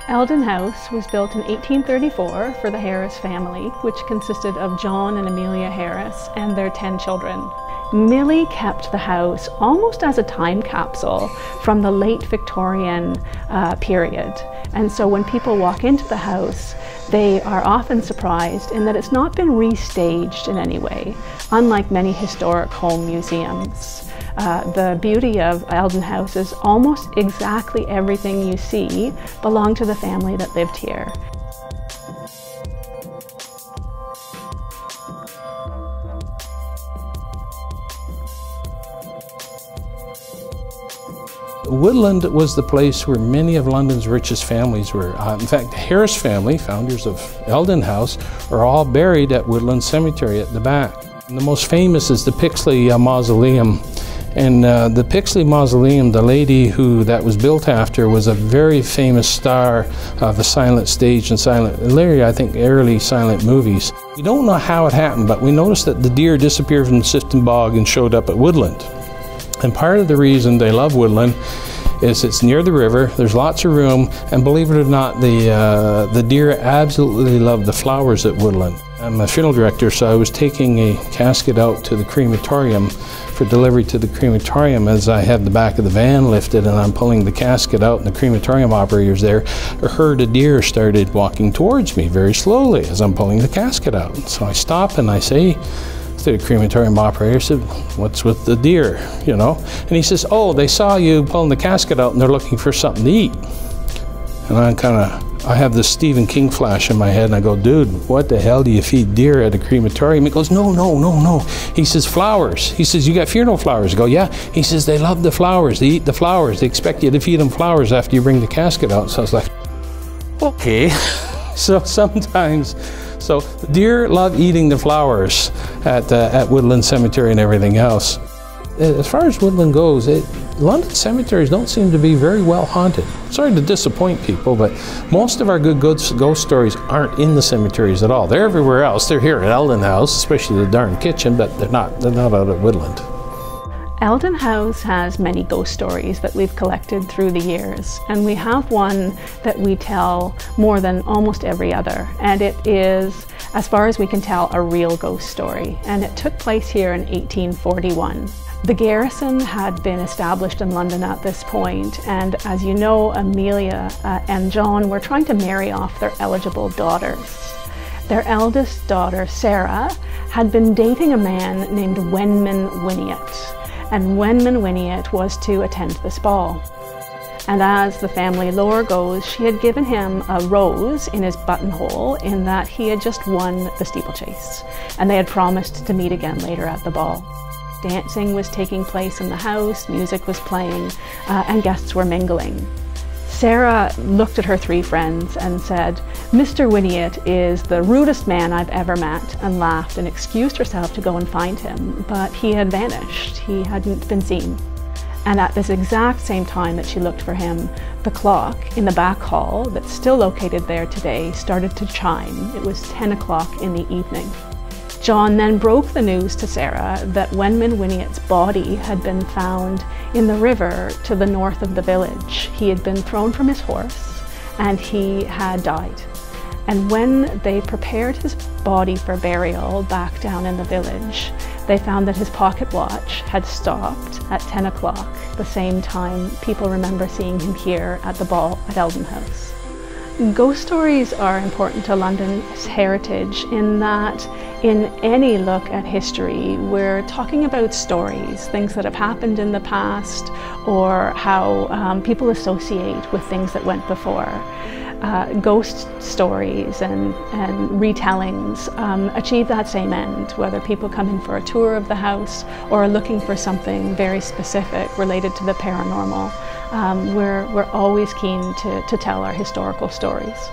Eldon House was built in 1834 for the Harris family, which consisted of John and Amelia Harris and their 10 children. Millie kept the house almost as a time capsule from the late Victorian period. And so when people walk into the house, they are often surprised in that it's not been restaged in any way, unlike many historic home museums. The beauty of Eldon House is almost exactly everything you see belonged to the family that lived here. Woodland was the place where many of London's richest families were. In fact, the Harris family, founders of Eldon House, are all buried at Woodland Cemetery at the back. And the most famous is the Pixley Mausoleum. And the Pixley Mausoleum, the lady who that was built after, was a very famous star of the silent stage and I think early silent movies. We don't know how it happened, but we noticed that the deer disappeared from the Sifton Bog and showed up at Woodland. And part of the reason they love Woodland is it's near the river, there's lots of room, and believe it or not, the deer absolutely love the flowers at Woodland. I'm a funeral director, so I was taking a casket out to the crematorium for delivery to the crematorium. As I had the back of the van lifted and I'm pulling the casket out and the crematorium operator's there, a herd of deer started walking towards me very slowly as I'm pulling the casket out. So I stop and I say to the crematorium operator, I said, "What's with the deer, you know?" And he says, "Oh, they saw you pulling the casket out and they're looking for something to eat." And I have this Stephen King flash in my head and I go, "Dude, what the hell do you feed deer at a crematorium?" He goes, "No, no, no, no." He says, "Flowers." He says, "You got funeral flowers?" I go, "Yeah." He says, "They love the flowers. They eat the flowers. They expect you to feed them flowers after you bring the casket out." So I was like, okay. So sometimes, deer love eating the flowers at Woodland Cemetery and everything else. As far as Woodland goes, London cemeteries don't seem to be very well haunted. Sorry to disappoint people, but most of our good ghost stories aren't in the cemeteries at all. They're everywhere else. They're here at Eldon House, especially the darn kitchen, but they're not out at Woodland. Eldon House has many ghost stories that we've collected through the years, and we have one that we tell more than almost every other, and it is, as far as we can tell, a real ghost story, and it took place here in 1841. The garrison had been established in London at this point, and as you know, Amelia and John were trying to marry off their eligible daughters. Their eldest daughter, Sarah, had been dating a man named Wenman Winiot, and Wenman Winiot was to attend this ball. And as the family lore goes, she had given him a rose in his buttonhole in that he had just won the steeplechase, and they had promised to meet again later at the ball. Dancing was taking place in the house, music was playing, and guests were mingling. Sarah looked at her 3 friends and said, "Mr. Winiot is the rudest man I've ever met," and laughed and excused herself to go and find him, but he had vanished. He hadn't been seen. And at this exact same time that she looked for him, the clock in the back hall, that's still located there today, started to chime. It was 10 o'clock in the evening. John then broke the news to Sarah that Wenman Winiot's body had been found in the river to the north of the village. He had been thrown from his horse and he had died. And when they prepared his body for burial back down in the village, they found that his pocket watch had stopped at 10 o'clock, the same time people remember seeing him here at the ball at Eldon House. Ghost stories are important to London's heritage in that in any look at history, we're talking about stories, things that have happened in the past, or how people associate with things that went before. Ghost stories and retellings achieve that same end, whether people come in for a tour of the house or are looking for something very specific related to the paranormal. We're always keen to tell our historical stories.